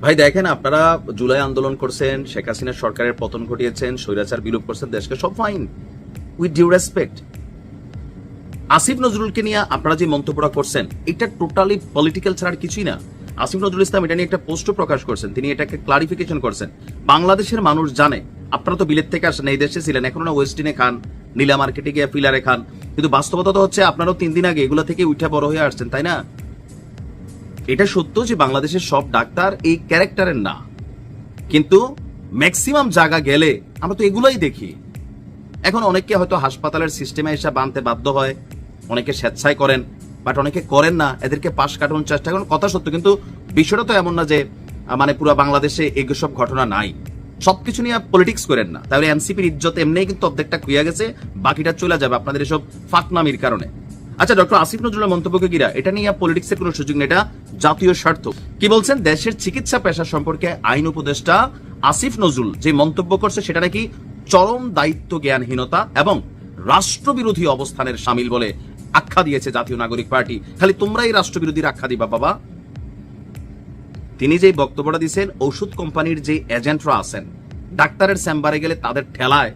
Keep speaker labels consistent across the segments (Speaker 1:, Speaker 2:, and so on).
Speaker 1: ভাই দেখেন, আপনারা জুলাই আন্দোলন করছেন, শেখ হাসিনার সরকারের পতন ঘটিয়েছেন, স্বৈরাচার বিলোপ করছেন দেশকে, সব fine, with due respect. Asif নজরুলকে নিয়ে আপনারা যে মন্তব্যটা করছেন এটা টোটালি পলিটিক্যাল ছাড়া আর কিছুই না। আসিফ নজরুল ইসলাম এটা নিয়ে একটা পোস্টও প্রকাশ করছেন, তিনি এটাকে ক্লারিফিকেশন করছেন। বাংলাদেশের মানুষ জানে আপনারা তো বিলেত থেকে আসেন, এই দেশে ছিলেন, এখন না ওয়েস্টিনে খান, নীলা মার্কেটে গিয়ে ফিলারে খান, কিন্তু বাস্তবতা তো হচ্ছে আপনারাও 3 দিন আগে এগুলা থেকে উঠে বড় হয়ে আসছেন, তাই না? এটা সত্য যে বাংলাদেশের সব ডাক্তার এই ক্যারেক্টারের না, কিন্তু ম্যাক্সিমাম জায়গা গেলে আমরা তো এগুলাই দেখি। এখন অনেকে হয়তো হাসপাতালের সিস্টেমে এসে বানতে বাধ্য হয়, অনেকে স্বেচ্ছায় করেন, বাট অনেকে করেন না, এদেরকে পাশ কাটানোর চেষ্টা করেন, কথা সত্য। কিন্তু বিষয়টা তো এমন না যে মানে পুরো বাংলাদেশে এসব ঘটনা নাই। সবকিছু নিয়ে পলিটিক্স করেন না, তাহলে এনসিপির ইজ্জত এমনি কিন্তু অর্ধেকটা খুইয়া গেছে, বাকিটা চলে যাবে আপনাদের এসব ফাঁকনামির কারণে। আচ্ছা, ডক্টর আসিফ নজরুলের মন্তব্যকে কিরা এটা নিয়ে পলিটিক্সের কোনো সুযোগ নেই, এটা জাতীয় স্বার্থ। কি বলছেন, দেশের চিকিৎসা পেশা সম্পর্কে আইন উপদেষ্টা আসিফ নজরুল যে মন্তব্য করছে সেটা নাকি চরম দায়িত্ব জ্ঞানহীনতা এবং রাষ্ট্রবিরোধী অবস্থানের সামিল বলে আখ্যা দিয়েছে জাতীয় নাগরিক পার্টি। খালি তোমরাই রাষ্ট্রবিরোধীর আখ্যা দিবা বাবা। তিনি যে বক্তব্যটা দিয়েছেন, ওষুধ কোম্পানির যে এজেন্টরা আছেন, ডাক্তারের চেম্বারে গেলে তাদের ঠেলায়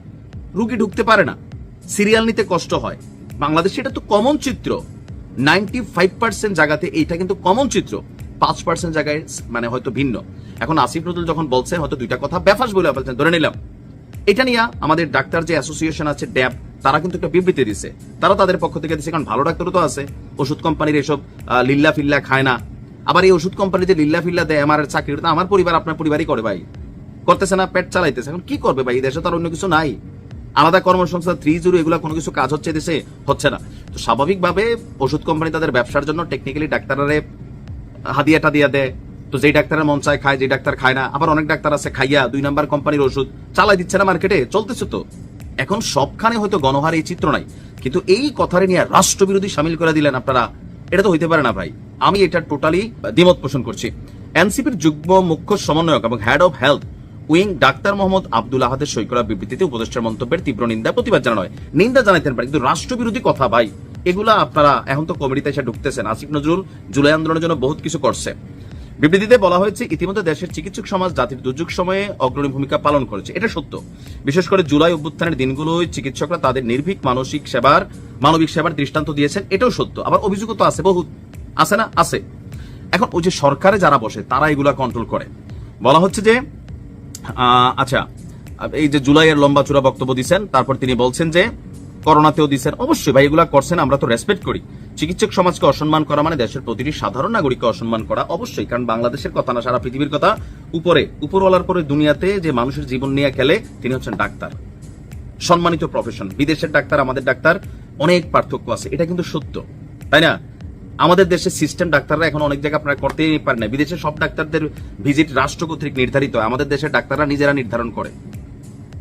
Speaker 1: রুগী ঢুকতে পারে না, সিরিয়াল নিতে কষ্ট হয়। বাংলাদেশে এটা তো কমন চিত্র, 95% জায়গাতে এইটা কিন্তু কমন চিত্র, 5% জায়গায় মানে হয়তো ভিন্ন। এখন আসিফ নজরুল যখন বলছেন, হয়তো দুইটা কথা বেফাস বলে বলছেন, ধরে নিলাম। এটা নিয়ে আমাদের ডাক্তার যে অ্যাসোসিয়েশন আছে ড্যাব, তারা কিন্তু একটা বিবৃতি দিছে, তারা তাদের পক্ষ থেকে দিচ্ছে, কারণ ভালো ডাক্তারও তো আছে, ওষুধ কোম্পানির এসব লিল্লা ফিল্লা খায় না। আবার এই ওষুধ কোম্পানি যে লিল্লা ফিল্লা দেয় আমার চাকরি, আমার পরিবার আপনার পরিবারই করে ভাই, করতেছে না, পেট চালাইতেছে। এখন কি করবে ভাই, এই দেশে তো আর অন্য কিছু নাই, আলাদা কর্মসংস্থান 3-0 এগুলা কোনো কিছু কাজ হচ্ছে দেশে, হচ্ছে না। তো স্বাভাবিকভাবে ওষুধ কোম্পানি তাদের ব্যবসার জন্য টেকনিক্যালি ডাক্তারের হাদিয়াটা দিয়ে দেয়। তো যেই ডাক্তারের মন চায় খায়, যে ডাক্তার খায় না। আবার অনেক ডাক্তার আছে খাইয়া 2 নাম্বার কোম্পানির ওষুধ চালাই দিচ্ছে না, মার্কেটে চলতেছে। তো এখন সবখানে হয়তো গণহার এই চিত্র নাই, কিন্তু এই কথারে নিয়ে রাষ্ট্রবিরোধী সামিল করে দিলেন আপনারা, এটা তো হইতে পারে না ভাই। আমি এটা টোটালি দ্বিমত পোষণ করছি। এনসিপির যুগ্ম মুখ্য সমন্বয়ক এবং head of health wing doctor Mohammad Abdul আহাদের সই করা বিবৃতিতে উপদেষ্টার মন্তব্যের তীব্র নিন্দা প্রতিবাদ জানানো হয়। নিন্দা জানাইতেন পারে, কিন্তু রাষ্ট্রবিরোধী কথা ভাই, এগুলা আপনারা এখন তো কমিটিতে এসে ঢুকতেছেন। আসিফ নজরুল জুলাই আন্দোলনের জন্য বহুত কিছু করছে। বিবৃতিতে বলা হয়েছে, ইতিমধ্যে দেশের চিকিৎসক সমাজ জাতির দুর্যোগ সময়ে অগ্রণী ভূমিকা পালন করেছে, এটা সত্য। বিশেষ করে জুলাই অভ্যুত্থানের দিনগুলোয় চিকিৎসকরা তাদের নির্ভীক মানবিক সেবার দৃষ্টান্ত দিয়েছেন, এটাও সত্য। আবার অভিযোগও তো আছে, বহুত আছে না, আছে। এখন ওই যে সরকারে যারা বসে তারা এগুলা কন্ট্রোল করে। বলা হচ্ছে যে আচ্ছা, এই যে জুলাইয়ের লম্বা চূড়া বক্তব্য দিচ্ছেন, তারপর তিনি বলছেন যে করোনাতেও দিচ্ছেন। অবশ্যই ভাই, এগুলা করছেন, আমরা তো রেসপেক্ট করি। চিকিৎসক সমাজকে অসম্মান করা মানে দেশের প্রতিটি সাধারণ নাগরিককে অসম্মান করা, অবশ্যই। কারণ বাংলাদেশের কথা না, সারা পৃথিবীর কথা। উপরওয়ালার পরে দুনিয়াতে যে মানুষের জীবন নিয়ে খেলে তিনি হচ্ছেন ডাক্তার, সম্মানিত প্রফেশন। বিদেশের ডাক্তার আমাদের ডাক্তার অনেক পার্থক্য আছে, এটা কিন্তু সত্য, তাই না? আমাদের দেশের সিস্টেম ডাক্তাররা এখন অনেক জায়গায় আপনারা করতেই পারেন না। বিদেশে সব ডাক্তারদের ভিজিট রাষ্ট্র কর্তৃক নির্ধারিত, আমাদের দেশের ডাক্তাররা নিজেরা নির্ধারণ করে,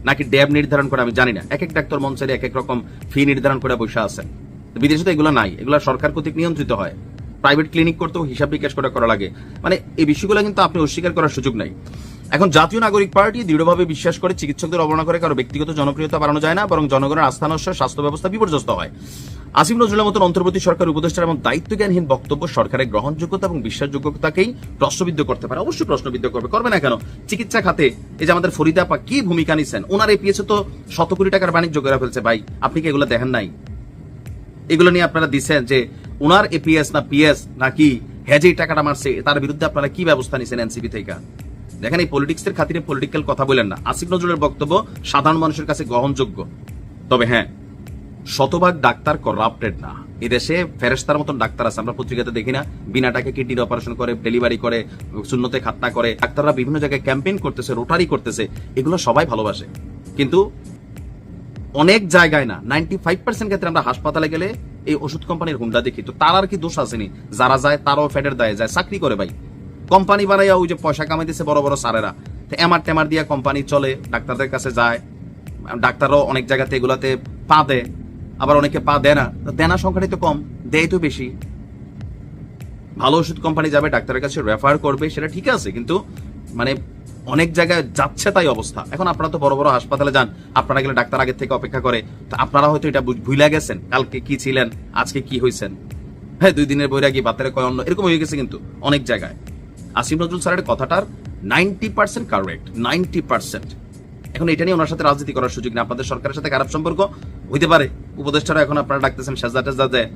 Speaker 1: নাকি ড্যাব নির্ধারণ করে আমি জানি না। এক এক ডাক্তার মন চাইলে এক এক রকম ফি নির্ধারণ করে বসে আছেন। বিদেশে তো এগুলো নাই, এগুলো সরকার কর্তৃক নিয়ন্ত্রিত হয়। প্রাইভেট ক্লিনিক করতেও হিসাব বিকাশ করে করা লাগে, মানে এই বিষয়গুলো কিন্তু আপনি অস্বীকার করার সুযোগ নাই। এখন জাতীয় নাগরিক পার্টি দৃঢ়ভাবে বিশ্বাস করে, চিকিৎসকদের অবমাননা করে কারো ব্যক্তিগত জনপ্রিয়তা বাড়ানো যায় না, বরং জনগণের আস্থা নষ্ট, স্বাস্থ্য ব্যবস্থা বিপর্যস্ত হয়। আসিফ নজরুলের মতন অন্তর্বর্তী সরকার উপদেষ্টার এবং দায়িত্বজ্ঞানহীন বক্তব্য সরকারের গ্রহণযোগ্যতা এবং বিশ্বাসযোগ্যতাকেই প্রশ্নবিদ্ধ করতে পারে। অবশ্যই প্রশ্নবিদ্ধ করবে না কেন? চিকিৎসা খাতে এই যে আমাদের ফরিদা আপা কি ভূমিকা নিছেন, ওনার এই পিএসে তো 100 কোটি টাকার বাণিজ্য করে ফেলছে ভাই। আপনি কি এগুলো দেখেন নাই? এগুলো নিয়ে আপনারা দিচ্ছেন যে ওনার এপিএস না পিএস নাকি হেজে টাকাটা মারছে, তার বিরুদ্ধে আপনারা কি ব্যবস্থা নিছেন এনসিপি থেকে? দেখেন, এই পলিটিক্সের খাতিরে পলিটিক্যাল কথা বলেন না। আসিফ নজরুলের বক্তব্য সাধারণ মানুষের কাছে গ্রহণযোগ্য, তবে হ্যাঁ, শতভাগ ডাক্তার করাপ্টেড না। এদেশে ফেরেশতার মতন ডাক্তার আছে, আমরা পত্রিকাতে দেখি না? বিনা টাকা কিডনির অপারেশন করে, ডেলিভারি করে, শূন্যতে খাতনা করে। ডাক্তাররা বিভিন্ন জায়গায় ক্যাম্পেইন করতেছে, রোটারি করতেছে, এগুলো সবাই ভালোবাসে। কিন্তু অনেক জায়গায় না, 95% ক্ষেত্রে আমরা হাসপাতালে গেলে এই ওষুধ কোম্পানির হুন্ডা দেখি। তো তার আর কি দোষ আসেনি? যারা যায় তারাও ফ্যাটের দায়ে যায়, চাকরি করে ভাই, কোম্পানি বানাইয়া ওই যে পয়সা কামাই দিচ্ছে বড় বড় সারেরা, এমার টেমার দিয়া কোম্পানি চলে, ডাক্তারদের কাছে যায়। ডাক্তারও অনেক জায়গাতে এগুলাতে পা দেয়, আবার অনেকে পা দেয় না। দেনা সংখ্যাটাই তো কম, দেয় তো বেশি। ভালো ওষুধ কোম্পানি যাবে, ডাক্তারের কাছে রেফার করবে, সেটা ঠিক আছে, কিন্তু মানে অনেক জায়গায় যাচ্ছে তাই অবস্থা। এখন আপনারা তো বড় বড় হাসপাতালে যান, আপনারা গেলে ডাক্তার আগের থেকে অপেক্ষা করে। তো আপনারা হয়তো এটা ভুলে গেছেন, কালকে কি ছিলেন, আজকে কি হয়েছেন। হ্যাঁ, 2 দিনের বৈরাগী বাতের কয় অন্য, এরকম হয়ে গেছে কিন্তু অনেক জায়গায়। আসিফ নজরুল স্যারের কথাটার 90% কারেক্ট, 90%। এখন এটা নিয়ে ওনার সাথে রাজনীতি করার সুযোগ নেই। আপনাদের সরকারের সাথে খারাপ সম্পর্ক হইতে পারে, উপদেষ্টারা এখন আপনারা ডাকতেছেন সাজদা টাজদা দেয়,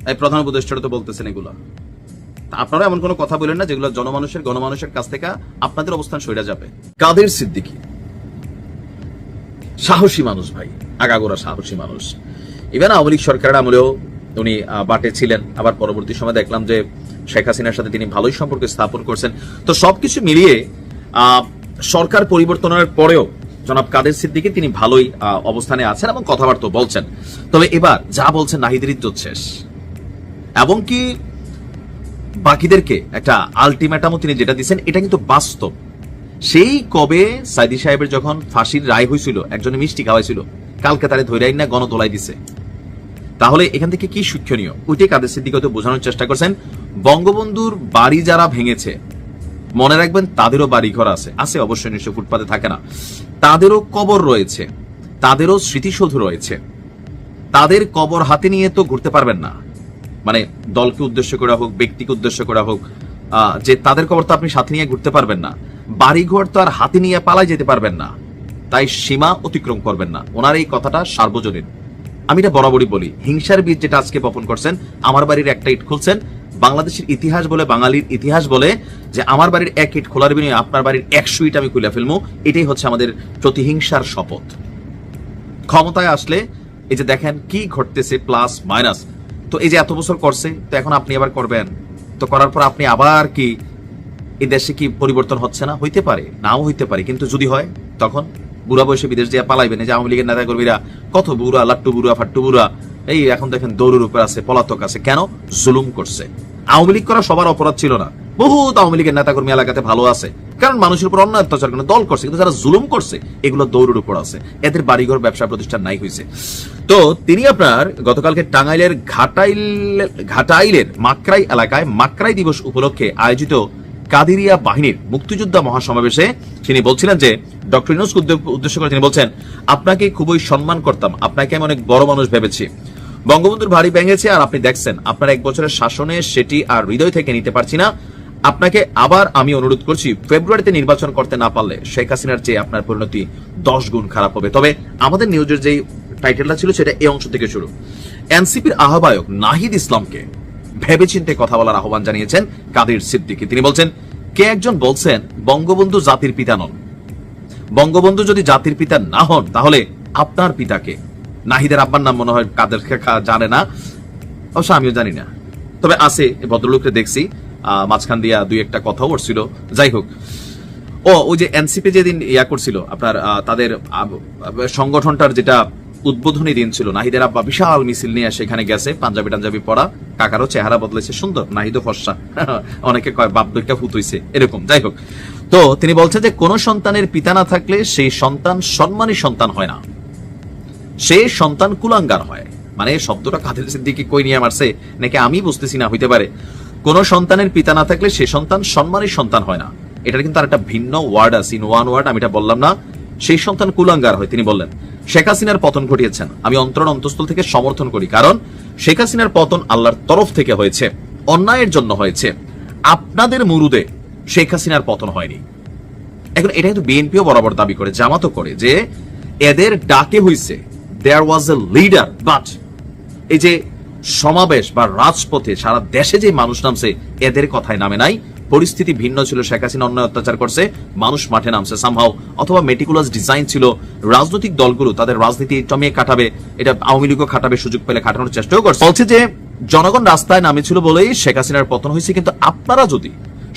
Speaker 1: এই প্রধান উপদেষ্টারা তো বলতেছেন এগুলো। আপনারা এমন কোনো কথা বলেন না যেগুলো গণমানুষের কাছ থেকে আপনাদের অবস্থান সইরা যাবে। কাদের সিদ্দিকী সাহসী মানুষ ভাই, আগাগোড়া সাহসী মানুষ। ইভেন আওয়ামী লীগ সরকারের আমলেও উনি বাটে ছিলেন, আবার পরবর্তী সময় দেখলাম যে শেখ হাসিনার সাথে তিনি ভালোই সম্পর্ক স্থাপন করছেন। তো সবকিছু মিলিয়ে সরকার পরিবর্তনের পরেও জনাব কাদের সিদ্দিকী তিনি ভালোই অবস্থানে আছেন এবং কথাবার্তা বলছেন। তবে এবার যা বলছেন নাহিদের ইজ্জত শেষ, এবং কি বাকিদেরকে একটা আলটিমেটামও তিনি যেটা দিচ্ছেন এটা কিন্তু বাস্তব। সেই কবে সাইদি সাহেবের যখন ফাঁসির রায় হয়েছিল, একজনে মিষ্টি খাওয়াইছিল, কালকে তারে ধৈরাই না গণতোলাই দিছে। তাহলে এখান থেকে কি শিক্ষণীয় ওইটাই কাদের সিদ্দিকী হয়তো বোঝানোর চেষ্টা করছেন। বঙ্গবন্ধুর বাড়ি যারা ভেঙেছে মনে রাখবেন তাদেরও বাড়ি ঘর আছে অবশ্যই, নিশ্চয় ফুটপাতে থাকে না, তাদেরও কবর রয়েছে, তাদেরও স্মৃতিসৌধ রয়েছে। তাদের কবর হাতে নিয়ে তো ঘুরতে পারবেন না, মানে দলকে উদ্দেশ্য করা হোক, ব্যক্তিকে উদ্দেশ্য করা হোক, যে তাদের কবর তো আপনি সাথে নিয়ে ঘুরতে পারবেন না, বাড়িঘর তো আর হাতে নিয়ে পালাই যেতে পারবেন না। তাই সীমা অতিক্রম করবেন না। ওনার এই কথাটা সার্বজনীন। আমি এটা বরাবরই বলি, হিংসার বীজ যেটা আজকে বপন করছেন, আমার বাড়ির একটা ইট খুলছেন, বাংলাদেশের ইতিহাস বলে, বাঙালির ইতিহাস বলে যে আমার বাড়ির এক ইট খোলার বিনিময়ে আপনার বাড়ির 100 ইট আমি খুলে ফেলবো, এটাই হচ্ছে আমাদের প্রতিহিংসার শপথ। ক্ষমতায় আসলে এই যে দেখেন কি ঘটতেছে, প্লাস মাইনাস। তো এই যে এত বছর করছে, তো এখন আপনি আবার করবেন, তো করার পর আপনি আবার কি এই দেশে কি পরিবর্তন হচ্ছে না? হইতে পারে, নাও হইতে পারে, কিন্তু যদি হয় তখন বুড়া বয়সে বিদেশ দিয়ে পালাইবেন। এই যে আওয়ামী লীগের নেতা কর্মীরা কত বুড়া, লাট্টু বুড়া, ফাট্টু বুড়া, এই এখন দেখেন দৌড়ের উপর আছে, পলাতক আছে। কেন? জুলুম করছে। আওয়ামী লীগ করা সবার অপরাধ ছিল না, বহুত আওয়ামী লীগের নেতা কর্মী এলাকাতে ভালো আছে, কারণ মানুষের উপর অন্য অত্যাচার কোনো দল করছে, কিন্তু যারা জুলুম করছে এগুলো দৌড়ের উপর আছে, এদের বাড়িঘর ব্যবসা প্রতিষ্ঠান নাই হয়েছে। তো তিনি আপনার গতকালকে টাঙ্গাইলের ঘাটাইলের মাকরাই এলাকায় মাকরাই দিবস উপলক্ষে আয়োজিত কাদিরিয়া বাহিনীর মুক্তিযোদ্ধা মহাসমাবেশে তিনি বলছিলেন যে ডক্টর ইউনূসকে উদ্দেশ্য করে তিনি বলছেন, আপনাকে খুবই সম্মান করতাম, আপনাকে আমি অনেক বড় মানুষ ভেবেছি। বঙ্গবন্ধুর ভারী ভেঙেছে আর আপনি দেখছেন আপনার 1 বছরের শাসনে সেটি আর হৃদয় থেকে নিতে পারছি না। আপনাকে আবার আমি অনুরোধ করছি, ফেব্রুয়ারিতে নির্বাচন করতে না পারলে শেখ হাসিনার চেয়ে আপনার পরিণতি 10 গুণ খারাপ হবে। তবে আমাদের নিউজের যে টাইটেলটা ছিল সেটা এই অংশ থেকে শুরু। এনসিপির আহ্বায়ক নাহিদ ইসলামকে ভেবেচিন্তে কথা বলার আহ্বান জানিয়েছেন কাদের সিদ্দিকী। তিনি বলছেন, কে একজন বলছেন বঙ্গবন্ধু জাতির পিতা নন। বঙ্গবন্ধু যদি জাতির পিতা না হন তাহলে আপনার পিতাকে। নাহিদের আব্বার নাম মনে হয় কাদের জানে না, অবশ্য আমিও জানি না, তবে আছে ভদ্রলোককে দেখছি, মাঝখান দিয়া 2-1টা কথাও উঠছিল। যাই হোক, ওই যে এনসিপি যেদিন ইয়া করছিল আপনার তাদের সংগঠনটার যেটা উদ্বোধনী দিন ছিল, নাহিদের আব্বা বিশাল মিছিল নিয়ে সেখানে গেছে, পাঞ্জাবি টাঞ্জাবি পরা, কাকারও চেহারা বদলেছে, সুন্দর, নাহিদও ফর্সা, অনেকে কয় বাপ দুইটা ফুট হইছে এরকম। যাই হোক, তো তিনি বলছেন যে কোন সন্তানের পিতা না থাকলে সেই সন্তান সম্মানী সন্তান হয় না, সে সন্তান কুলাঙ্গার হয়। মানে শব্দটা কাদের সিদ্দিকী কই নিয়ে মারছে নাকি আমি বুঝতেছি না, হইতে পারে। কোন সন্তানের পিতা না থাকলে সে সন্তান সম্মানী সন্তান হয় না, এটার কিন্তু আর একটা ভিন্ন ওয়ার্ড আছে, ইন ওয়ান ওয়ার্ড, আমি এটা বললাম না। সেই সন্তান কুলাঙ্গার হয়। তিনি বললেন, শেখ হাসিনার পতন ঘটিয়েছেন, আমি অন্তঃস্থল থেকে সমর্থন করি, কারণ শেখ হাসিনার পতন আল্লাহর তরফ থেকে হয়েছে, অন্যায়ের জন্য হয়েছে, আপনাদের মুরুদে শেখ হাসিনার পতন হয়নি। এখন এটা কিন্তু বিএনপিও বরাবর দাবি করে, জামাতও করে, যে এদের ডাকে হইছে, দেয়ার ওয়াজ এ লিডার, বাট এই যে সমাবেশ বা রাজপথে সারা দেশে যে মানুষ নামছে এদের কথায় নামে নাই। পরিস্থিতি ভিন্ন ছিল, শেখ হাসিনা অন্যায় অত্যাচার করছে, মানুষ মাঠে নামছে সামহাও, অথবা মেটিকুলাস ডিজাইন ছিল, রাজনৈতিক দলগুলো তাদের রাজনীতি জমিয়ে কাটাবে, এটা আওয়ামী লীগও খাটাবে, সুযোগ পেলে খাটানোর চেষ্টাও করছে। বলছে যে জনগণ রাস্তায় নামেছিল বলেই শেখ হাসিনার পতন হয়েছে, কিন্তু আপনারা যদি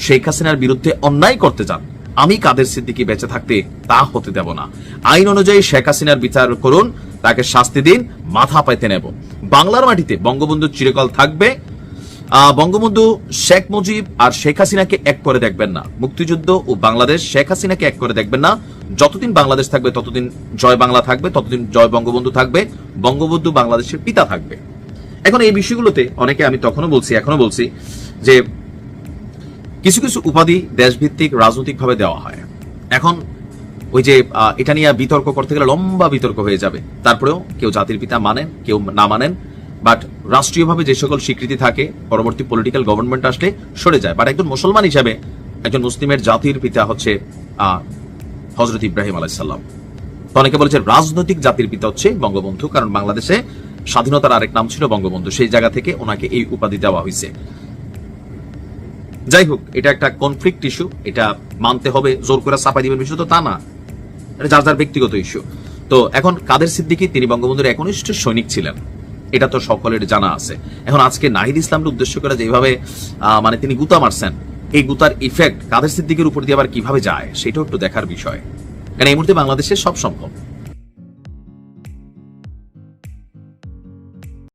Speaker 1: শেখ হাসিনার বিরুদ্ধে অন্যায় করতে চান, আমি কাদের সিদ্দিকী বেঁচে থাকতে তা হতে দেব না। আইন অনুযায়ী শেখ হাসিনার বিচার করুন, তাকে শাস্তি দিন, মাথা পাইতে নেব। বাংলার মাটিতে বঙ্গবন্ধু চিরকাল থাকবে। বঙ্গবন্ধু শেখ মুজিব আর শেখ হাসিনাকে এক করে দেখবেন না, মুক্তিযুদ্ধ ও বাংলাদেশ শেখ হাসিনাকে এক করে দেখবেন না। যতদিন বাংলাদেশ থাকবে ততদিন জয় বাংলা থাকবে, ততদিন জয় বঙ্গবন্ধু থাকবে, বঙ্গবন্ধু বাংলাদেশের পিতা থাকবে। এখন এই বিষয়গুলোতে অনেকে, আমি তখনও বলছি এখনো বলছি, যে কিছু কিছু উপাধি দেশভিত্তিক রাজনৈতিক ভাবে দেওয়া হয়। এখন ওই যে এটা নিয়ে বিতর্ক করতে গেলে লম্বা বিতর্ক হয়ে যাবে, তারপরেও কেউ জাতির পিতা মানেন, কেউ না মানেন, বাট রাষ্ট্রীয়ভাবে যে সকল স্বীকৃতি থাকে পরবর্তী পলিটিক্যাল গভর্নমেন্ট আসলে সরে যায়। বাট একজন মুসলমান হিসাবে একজন মুসলিমের জাতির পিতা হচ্ছে হযরত ইব্রাহিম আলাইহিস সালাম। তো অনেকে বলেছে রাজনৈতিক জাতির পিতা হচ্ছে বঙ্গবন্ধু, কারণ বাংলাদেশে স্বাধীনতার আরেক নাম ছিল বঙ্গবন্ধু, সেই জায়গা থেকে ওনাকে এই উপাধি দেওয়া হয়েছে। যাই হোক, এটা একটা কনফ্লিক্ট ইস্যু, এটা মানতে হবে, জোর করে চাপাই দিবেন বিষয় তো তা না, এটা যার যার ব্যক্তিগত ইস্যু। তো এখন কাদের সিদ্দিকী তিনি বঙ্গবন্ধুর একনিষ্ঠ সৈনিক ছিলেন, এটা তো সকলের জানা আছে। এখন আজকে নাহিদ ইসলামকে উদ্দেশ্য করে যেভাবে মানে তিনি গুতা মারছেন, এই গুতার ইফেক্ট কাদের সিদ্দিকীর উপর দিয়ে আবার কিভাবে যায় সেটাও একটু দেখার বিষয়, কারণ এই মুহূর্তে বাংলাদেশে সব সম্ভব।